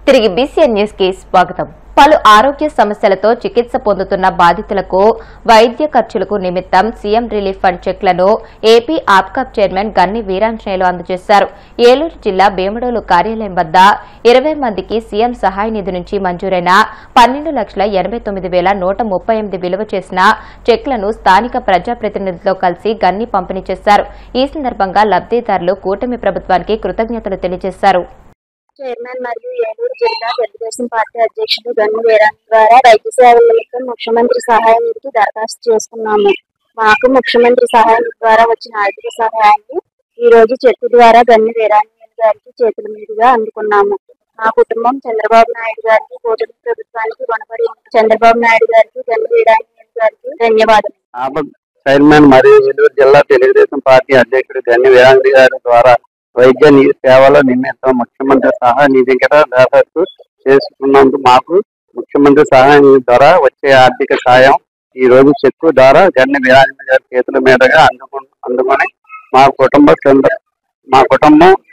తిరిగి BCN news కి స్వాగతం. పలు ఆరోగ్య సమస్యలతో చికిత్స పొందుతున్న బాధితులకు వైద్య ఖర్చులకు నిమిత్తం సీఎం రిలీఫ్ ఫండ్ చెక్లను ఏపీ ఆప్కాబ్ చైర్మన్ గన్ని వీరాంజనేయులు అందజేశారు. ఏలూరు జిల్లా భీమడోలు కార్యాలయం వద్ద 20 మందికి సీఎం సహాయ నిధి నుంచి మంజూరైన 12,89,138 విలువ చేసిన చెక్లను స్థానిక ప్రజాప్రతినిధులతో కలిసి గన్ని పంపిణీ చేశారు. ఈ సందర్భంగా లబ్దిదారులు కూటమి ప్రభుత్వానికి కృతజ్ఞతలు తెలియజేశారు. చైర్మన్ మరియు ఏలూరు జిల్లా తెలుగుదేశం పార్టీ అధ్యక్షుడు గన్ని వీరాంజనేయులు ద్వారా వైద్య సేవల నిమిత్తం ముఖ్యమంత్రి సహాయ నిధికి దరఖాస్తు చేసుకున్నాము. మాకు ముఖ్యమంత్రి సహాయ నిధి ద్వారా వచ్చిన ఆర్థిక సహాయాన్ని ఈ రోజు చెక్కు ద్వారా గన్ని వీరాంజనేయులు గారికి చేతుల మీదుగా అందుకున్నాము. మా కుటుంబం చంద్రబాబు నాయుడు గారికి, కూటమి ప్రభుత్వానికి రుణపడి చంద్రబాబు నాయుడు గారికి, గన్ని వీరాంజనేయులు గారికి ధన్యవాదాలు. చైర్మన్ మరియు ఏలూరు జిల్లా తెలుగుదేశం పార్టీ అధ్యక్షుడు గన్ని వీరాంజనేయులు గారి ద్వారా వైద్య సేవల నిమిత్తం ముఖ్యమంత్రి సహాయ నిధి దరఖాస్తు చేసుకున్నందుకు మాకు ముఖ్యమంత్రి సహాయ నిధి ద్వారా వచ్చే ఆర్థిక సాయం ఈ రోజు చెక్కు ద్వారా గన్ని వీరాంజనేయులు గారి చేతుల మీదుగా అందుకొని మా కుటుంబం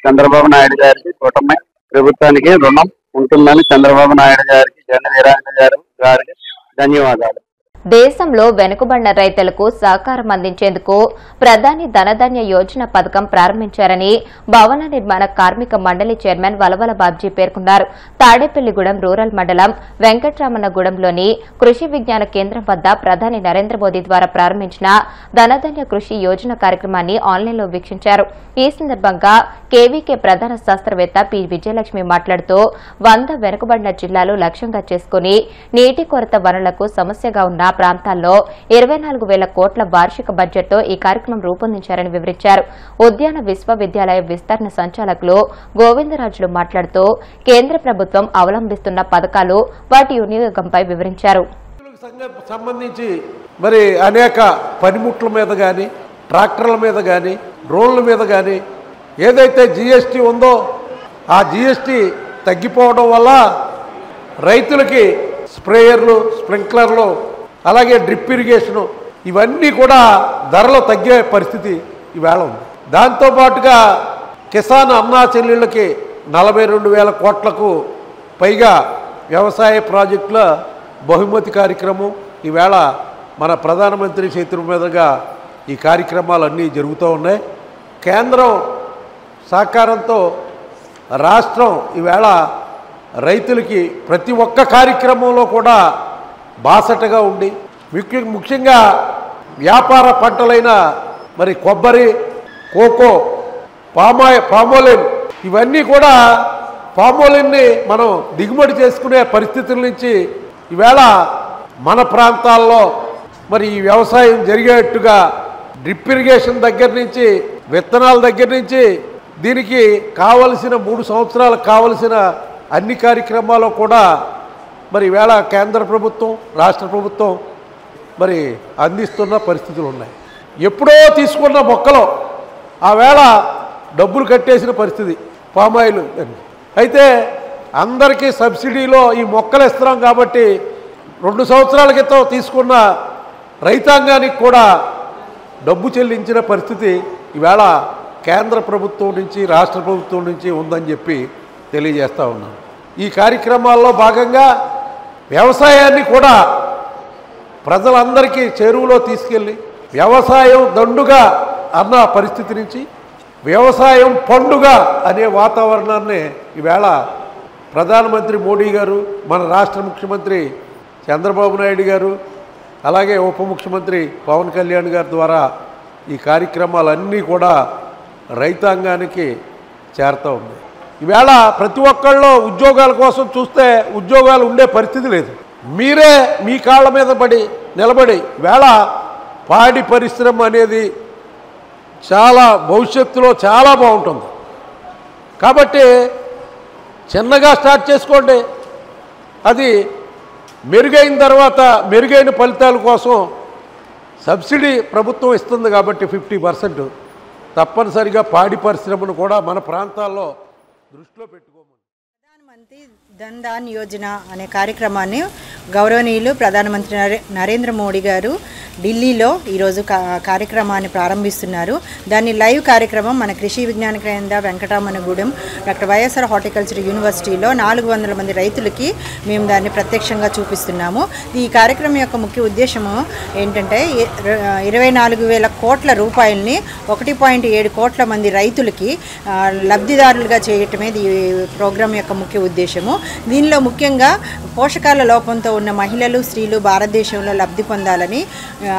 చంద్రబాబు నాయుడు గారికి, కూటమి ప్రభుత్వానికి రుణం ఉంటుందని చంద్రబాబు నాయుడు గారికి, గన్ని వీరాంజనేయులు గారికి ధన్యవాదాలు. దేశంలో వెనుకబడిన రైతులకు సహకారం అందించేందుకు ప్రధాని ధనధాన్య యోజన పథకం ప్రారంభించారని భవన నిర్మాణ కార్మిక మండలి చైర్మన్ వలవల బాబ్జీ పేర్కొన్నారు. తాడేపల్లిగూడెం రూరల్ మండలం వెంకట్రామన్నగూడెంలోని కృషి విజ్ఞాన కేంద్రం వద్ద ప్రధాని నరేంద్ర మోదీ ద్వారా ప్రారంభించిన ధనధాన్య కృషి యోజన కార్యక్రమాన్ని ఆన్లైన్లో వీక్షించారు. ఈ సందర్భంగా కేవీకే ప్రధాన శాస్త్రవేత్త పి విజయలక్ష్మి మాట్లాడుతూ 100 వెనుకబడిన జిల్లాలు లక్ష్యంగా చేసుకుని నీటి కొరత వనరులకు సమస్యగా ఉన్న ప్రాంతాల్లో 24,000 కోట్ల వార్షిక బడ్జెట్తో ఈ కార్యక్రమం రూపొందించారని వివరించారు. ఉద్యాన విశ్వవిద్యాలయ విస్తరణ సంచాలకులు గోవిందరాజులు మాట్లాడుతూ కేంద్ర ప్రభుత్వం అవలంబిస్తున్న పథకాలు, వాటి వినియోగంపై వివరించారు. సంబంధించి మరి అనేక పనిముట్ల మీద కానీ, ట్రాక్టర్ల మీద కానీ, డ్రోన్ల మీద కానీ ఏదైతే జీఎస్టీ ఉందో ఆ జీఎస్టీ తగ్గిపోవడం వల్ల రైతులకి స్ప్రేయర్లు, స్ప్రింక్లర్లు, అలాగే డ్రిప్ ఇరిగేషను ఇవన్నీ కూడా ధరలు తగ్గే పరిస్థితి ఈవేళ ఉంది. దాంతోపాటుగా కిసాన్ అన్నా చెల్లెళ్ళకి 42,000 కోట్లకు పైగా వ్యవసాయ ప్రాజెక్టుల బహుమతి కార్యక్రమం ఈవేళ మన ప్రధానమంత్రి చేతుల మీదుగా ఈ కార్యక్రమాలన్నీ జరుగుతూ ఉన్నాయి. కేంద్రం సహకారంతో రాష్ట్రం ఈవేళ రైతులకి ప్రతి ఒక్క కార్యక్రమంలో కూడా బాసటగా ఉండి ముఖ్యంగా వ్యాపార పంటలైన మరి కొబ్బరి, కోకో, పామోలిన్ ఇవన్నీ కూడా పామోలిన్ని మనం దిగుమతి చేసుకునే పరిస్థితుల నుంచి ఈవేళ మన ప్రాంతాల్లో మరి ఈ వ్యవసాయం జరిగేట్టుగా డ్రిప్ ఇరిగేషన్ దగ్గర నుంచి, విత్తనాల దగ్గర నుంచి దీనికి కావలసిన 3 సంవత్సరాలకు కావలసిన అన్ని కార్యక్రమాలు కూడా మరి ఈవేళ కేంద్ర ప్రభుత్వం, రాష్ట్ర ప్రభుత్వం మరి అందిస్తున్న పరిస్థితులు ఉన్నాయి. ఎప్పుడో తీసుకున్న మొక్కలు ఆవేళ డబ్బులు కట్టేసిన పరిస్థితి పామాయిల్ అని. అయితే అందరికీ సబ్సిడీలో ఈ మొక్కలు ఇస్తున్నాం కాబట్టి 2 సంవత్సరాల క్రితం తీసుకున్న రైతాంగానికి కూడా డబ్బు చెల్లించిన పరిస్థితి ఈవేళ కేంద్ర ప్రభుత్వం నుంచి, రాష్ట్ర ప్రభుత్వం నుంచి ఉందని చెప్పి తెలియజేస్తూ ఉన్నాను. ఈ కార్యక్రమాల్లో భాగంగా వ్యవసాయాన్ని కూడా ప్రజలందరికీ చెరువులో తీసుకెళ్ళి వ్యవసాయం దండుగా అన్న పరిస్థితి నుంచి వ్యవసాయం పండుగ అనే వాతావరణాన్ని ఈవేళ ప్రధానమంత్రి మోడీ గారు, మన రాష్ట్ర ముఖ్యమంత్రి చంద్రబాబు నాయుడు గారు, అలాగే ఉప ముఖ్యమంత్రి పవన్ కళ్యాణ్ గారి ద్వారా ఈ కార్యక్రమాలన్నీ కూడా రైతాంగానికి చేరుతూ ఉన్నాయి. ఈవేళ ప్రతి ఒక్కళ్ళు ఉద్యోగాల కోసం చూస్తే ఉద్యోగాలు ఉండే పరిస్థితి లేదు. మీరే మీ కాళ్ళ మీద నిలబడి ఈవేళ పాడి పరిశ్రమ అనేది చాలా భవిష్యత్తులో చాలా బాగుంటుంది. కాబట్టి చిన్నగా స్టార్ట్ చేసుకోండి. అది మెరుగైన తర్వాత మెరుగైన ఫలితాల కోసం సబ్సిడీ ప్రభుత్వం ఇస్తుంది కాబట్టి 50% తప్పనిసరిగా పాడి పరిశ్రమను కూడా మన ప్రాంతాల్లో దృష్టిలో పెట్టుకోమని. ప్రధానమంత్రి ధన్ ధాన్ యోజన అనే కార్యక్రమాన్ని గౌరవనీయులు ప్రధానమంత్రి నరేంద్ర మోడీ గారు ఢిల్లీలో ఈరోజు కార్యక్రమాన్ని ప్రారంభిస్తున్నారు. దాని లైవ్ కార్యక్రమం మన కృషి విజ్ఞాన కేంద్ర వెంకటరామనగూడెం డాక్టర్ వైఎస్ఆర్ హార్టికల్చర్ యూనివర్సిటీలో 400 మంది రైతులకి మేము దాన్ని ప్రత్యక్షంగా చూపిస్తున్నాము. ఈ కార్యక్రమం యొక్క ముఖ్య ఉద్దేశము ఏంటంటే 24,000 కోట్ల రూపాయలని 1.7 కోట్ల మంది రైతులకి లబ్ధిదారులుగా చేయటమే ఈ ప్రోగ్రాం యొక్క ముఖ్య ఉద్దేశము. దీనిలో ముఖ్యంగా పోషకాల లోపంతో ఉన్న మహిళలు, స్త్రీలు భారతదేశంలో లబ్ధి పొందాలని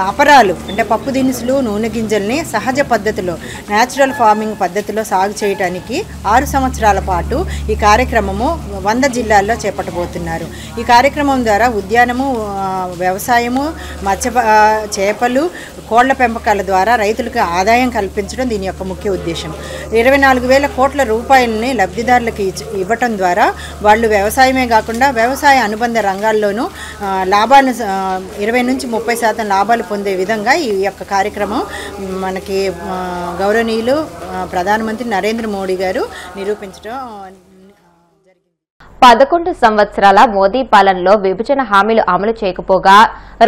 అపరాలు అంటే పప్పు దినుసులు, నూనె గింజల్ని సహజ పద్ధతిలో న్యాచురల్ ఫార్మింగ్ పద్ధతిలో సాగు చేయడానికి 6 సంవత్సరాల పాటు ఈ కార్యక్రమము 100 జిల్లాల్లో చేపట్టబోతున్నారు. ఈ కార్యక్రమం ద్వారా ఉద్యానము, వ్యవసాయము, చేపలు, కోళ్ల పెంపకాల ద్వారా రైతులకు ఆదాయం కల్పించడం దీని యొక్క ముఖ్య ఉద్దేశం. 24,000 కోట్ల రూపాయలని లబ్ధిదారులకు ఇవ్వటం ద్వారా వాళ్ళు వ్యవసాయమే కాకుండా వ్యవసాయ అనుబంధ రంగాల్లోనూ లాభాన్ని 20 నుంచి 30% లాభాలు పొందే విధంగా ఈ యొక్క కార్యక్రమం మనకి గౌరవనీయులు ప్రధానమంత్రి నరేంద్ర మోడీ గారు నిరూపించడం 11 సంవత్సరాల మోదీ పాలనలో విభజన హామీలు అమలు చేయకపోగా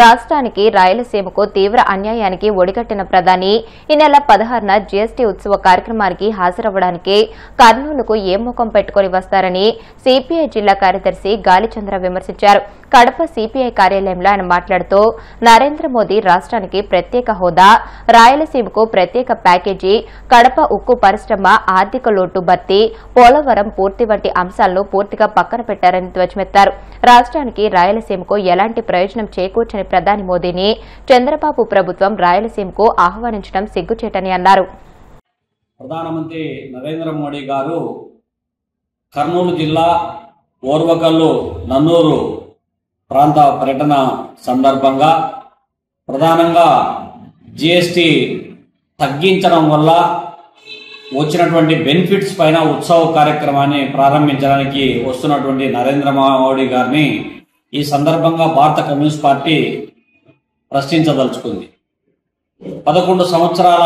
రాష్ట్రానికి, రాయలసీమకు తీవ్ర అన్యాయానికి ఒడిగట్టిన ప్రధాని ఈ నెల 16న జీఎస్టీ ఉత్సవ కార్యక్రమానికి హాజరవ్వడానికి కర్నూలుకు ఏ ముఖం పెట్టుకుని వస్తారని సిపిఐ జిల్లా కార్యదర్శి గాలిచంద్ర విమర్శించారు. కడప సిపిఐ కార్యాలయంలో ఆయన మాట్లాడుతూ నరేంద్ర మోదీ రాష్ట్రానికి ప్రత్యేక హోదా, రాయలసీమకు ప్రత్యేక ప్యాకేజీ, కడప ఉక్కు పరిశ్రమ, ఆర్థిక లోటు భర్తీ, పోలవరం పూర్తి వంటి అంశాలను పూర్తిగా పక్కన పెట్టారని ధ్వజమెత్తారు. రాష్ట్రానికి, రాయలసీమకు ఎలాంటి ప్రయోజనం చేకూర్చని ప్రధాని మోదీని చంద్రబాబు ప్రభుత్వం రాయలసీమకు ఆహ్వానించడం సిగ్గుచేటని అన్నారు. ప్రధానమంత్రి నరేంద్ర మోడీ గారు కర్నూలు జిల్లా ఓర్వకల్లు, నన్నూరు ప్రాంత పర్యటన సందర్భంగా ప్రధానంగా జీఎస్టీ తగ్గించడం వల్ల వచ్చినటువంటి బెనిఫిట్స్ పైన ఉత్సవ కార్యక్రమాన్ని ప్రారంభించడానికి వస్తున్నటువంటి నరేంద్ర మోడీ గారిని ఈ సందర్భంగా భారత కమ్యూనిస్ట్ పార్టీ ప్రశ్నించదలుచుకుంది. 11 సంవత్సరాల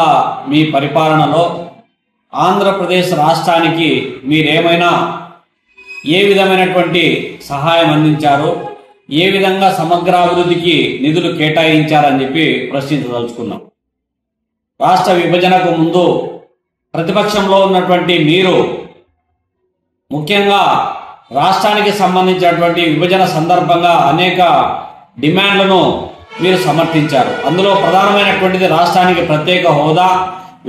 మీ పరిపాలనలో ఆంధ్రప్రదేశ్ రాష్ట్రానికి మీరేమైనా ఏ విధమైనటువంటి సహాయం అందించారు, ఏ విధంగా సమగ్రాభివృద్ధికి నిధులు కేటాయించారని చెప్పి ప్రశ్నించదలుచుకున్నాం. రాష్ట్ర విభజనకు ముందు ప్రతిపక్షంలో ఉన్నటువంటి మీరు ముఖ్యంగా రాష్ట్రానికి సంబంధించినటువంటి విభజన సందర్భంగా అనేక డిమాండ్లను మీరు సమర్థించారు. అందులో ప్రధానమైనటువంటిది రాష్ట్రానికి ప్రత్యేక హోదా,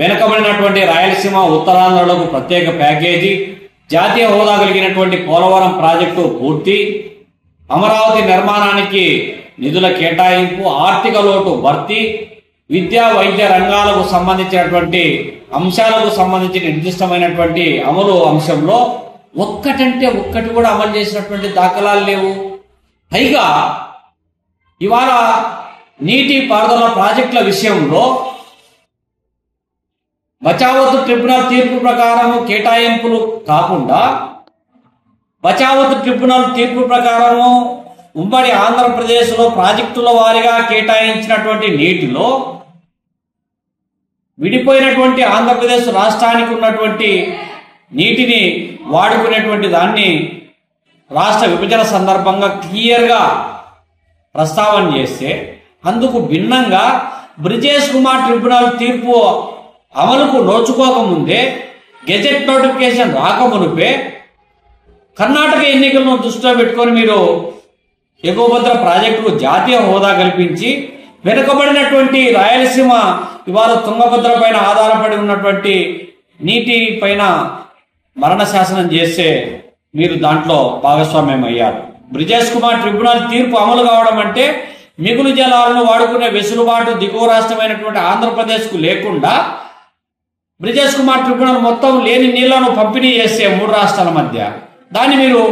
వెనుకబడినటువంటి రాయలసీమ, ఉత్తరాంధ్రలకు ప్రత్యేక ప్యాకేజీ, జాతీయ హోదా కలిగినటువంటి పోలవరం ప్రాజెక్టు పూర్తి, అమరావతి నిర్మాణానికి నిధుల కేటాయింపు, ఆర్థిక లోటు భర్తీ, విద్యా వైద్య రంగాలకు సంబంధించినటువంటి అంశాలకు సంబంధించిన నిర్దిష్టమైనటువంటి అమలు అంశంలో ఒక్కటంటే ఒక్కటి కూడా అమలు చేసినటువంటి దాఖలాలు లేవు. పైగా ఇవాళ నీటి పారుదల ప్రాజెక్టుల విషయంలో బచావత్ ట్రిబ్యునల్ తీర్పు ప్రకారం కేటాయింపులు కాకుండా బచావత్ ట్రిబ్యునల్ తీర్పు ప్రకారము ఉమ్మడి ఆంధ్రప్రదేశ్లో ప్రాజెక్టుల వారీగా కేటాయించినటువంటి నీటిలో విడిపోయినటువంటి ఆంధ్రప్రదేశ్ రాష్ట్రానికి ఉన్నటువంటి నీటిని వాడుకునేటువంటి దాన్ని రాష్ట్ర విభజన సందర్భంగా క్లియర్గా ప్రస్తావన చేస్తే, అందుకు భిన్నంగా బ్రిజేష్ కుమార్ ట్రిబ్యునల్ తీర్పు అమలుకు నోచుకోకముందే, గెజెట్ నోటిఫికేషన్ రాకమునిపే కర్ణాటక ఎన్నికలను దృష్టిలో పెట్టుకొని మీరు ఎగువభద్ర ప్రాజెక్టుకు జాతీయ హోదా కల్పించి వెనుకబడినటువంటి రాయలసీమ ఇవాళ తుంగభద్ర పైన ఆధారపడి ఉన్నటువంటి నీటి పైన మరణ శాసనం చేస్తే మీరు దాంట్లో భాగస్వామ్యం అయ్యారు. బ్రిజేష్ కుమార్ ట్రిబ్యునల్ తీర్పు అమలు కావడం అంటే మిగులు జలాలను వాడుకునే వెసులుబాటు దిగువ రాష్ట్రమైనటువంటి ఆంధ్రప్రదేశ్కు లేకుండా బ్రిజేష్ కుమార్ ట్రిబ్యునల్ మొత్తం లేని నీళ్లను పంపిణీ చేసే 3 రాష్ట్రాల మధ్య దాన్ని మీరు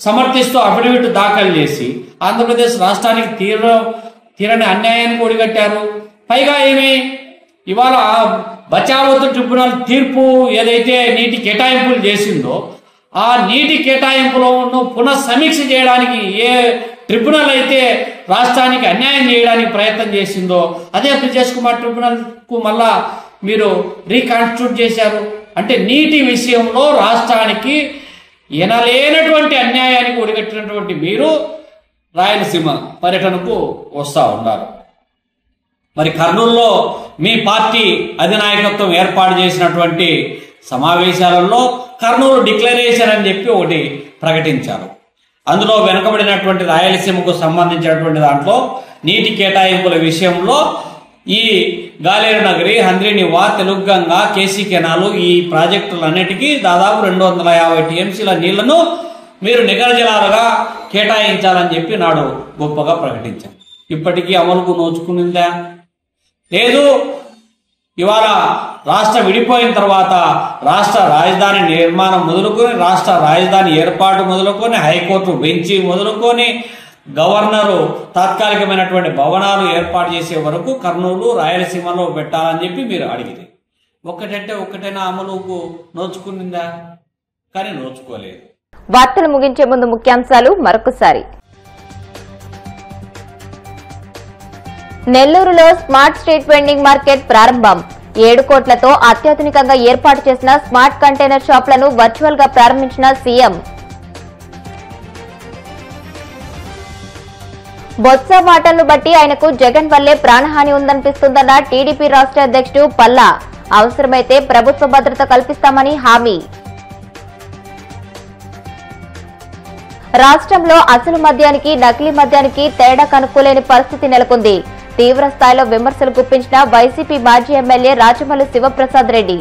సమర్థిస్తూ అఫిడవిట్ దాఖలు చేసి ఆంధ్రప్రదేశ్ రాష్ట్రానికి తీరని అన్యాయానికి ఒడిగట్టారు. పైగా ఏమి ఇవాళ బచావత్ ట్రిబ్యునల్ తీర్పు ఏదైతే నీటి కేటాయింపులు చేసిందో ఆ నీటి కేటాయింపులను పునఃసమీక్ష చేయడానికి ఏ ట్రిబ్యునల్ అయితే రాష్ట్రానికి అన్యాయం చేయడానికి ప్రయత్నం చేసిందో అదే బ్రిజేష్ కుమార్ ట్రిబ్యునల్కు మళ్ళా మీరు రీకాన్స్టిట్యూట్ చేశారు. అంటే నీటి విషయంలో రాష్ట్రానికి ఎనలేనటువంటి అన్యాయానికి ఒడిగట్టినటువంటి మీరు రాయలసీమ పర్యటనకు వస్తూ ఉన్నారు. మరి కర్నూలులో మీ పార్టీ అధినాయకత్వం ఏర్పాటు చేసినటువంటి సమావేశాలలో కర్నూలు డిక్లరేషన్ అని చెప్పి ఒకటి ప్రకటించారు. అందులో వెనుకబడినటువంటి రాయలసీమకు సంబంధించినటువంటి దాంట్లో నీటి కేటాయింపుల విషయంలో ఈ గాలేరు నగరి, హంద్రీనివా, తెలుగంగ, కేసీ కెనాలు ఈ ప్రాజెక్టులన్నిటికీ దాదాపు 250 టీఎంసీల నీళ్లను మీరు నికర జలాలుగా కేటాయించాలని చెప్పి నాడు గొప్పగా ప్రకటించారు. ఇప్పటికీ అమలుకు నోచుకునిందా? లేదు. ఇవాళ రాష్ట్ర విడిపోయిన తర్వాత రాష్ట్ర రాజధాని నిర్మాణం మొదలుకొని, రాష్ట్ర రాజధాని ఏర్పాటు మొదలుకొని, హైకోర్టు బెంచి మొదలుకొని, గవర్నరు తాత్కాలికమైనటువంటి భవనాలు ఏర్పాటు చేసే వరకు కర్నూలు రాయలసీమలో పెట్టాలని చెప్పి మీరు అడిగింది. ఒక్కటైనా అమలుకు నోచుకునిందా? కానీ నోచుకోలేదు. వార్తలు ముగించే ముందు ముఖ్యాంశాలు మరొకసారి. నెల్లూరులో స్మార్ట్ స్ట్రీట్ వెండింగ్ మార్కెట్ ప్రారంభం. 7 కోట్లతో అత్యాధునికంగా ఏర్పాటు చేసిన స్మార్ట్ కంటైనర్ షాపులను వర్చువల్ గా ప్రారంభించిన సీఎం. బొత్స మాటలను బట్టి ఆయనకు జగన్ వల్లే ప్రాణహాని ఉందనిపిస్తుందన్న టీడీపీ రాష్ట్ర అధ్యక్షుడు పల్లా. అవసరమైతే ప్రభుత్వ భద్రత కల్పిస్తామని హామీ. రాష్ట్రంలో అసలు మద్యానికి నకిలీ మద్యానికి తేడా కనుక్కోలేని పరిస్థితి నెలకొంది. తీవ్ర స్థాయిలో విమర్శలు గుప్పించిన వైసీపీ మాజీ ఎమ్మెల్యే రాజమల్లి శివప్రసాద్ రెడ్డి.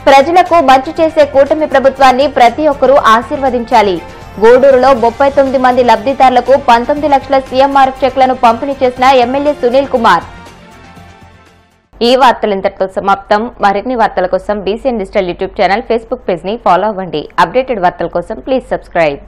ప్రజలకు మంచి చేసే కూటమి ప్రభుత్వాన్ని ప్రతి ఒక్కరూ ఆశీర్వదించాలి. గూడూరులో 39 మంది లబ్ధిదారులకు 19 లక్షల సీఎంఆర్ చెక్లను పంపిణీ చేసిన ఎమ్మెల్యే సునీల్ కుమార్. ఈ వార్తలు ఇంతటితో సమాప్తం. మరిన్ని వార్తల కోసం BCN digital YouTube channel, Facebook page ని ఫాలో అవ్వండి. అప్డేటెడ్ వార్తల కోసం ప్లీజ్ సబ్స్క్రైబ్.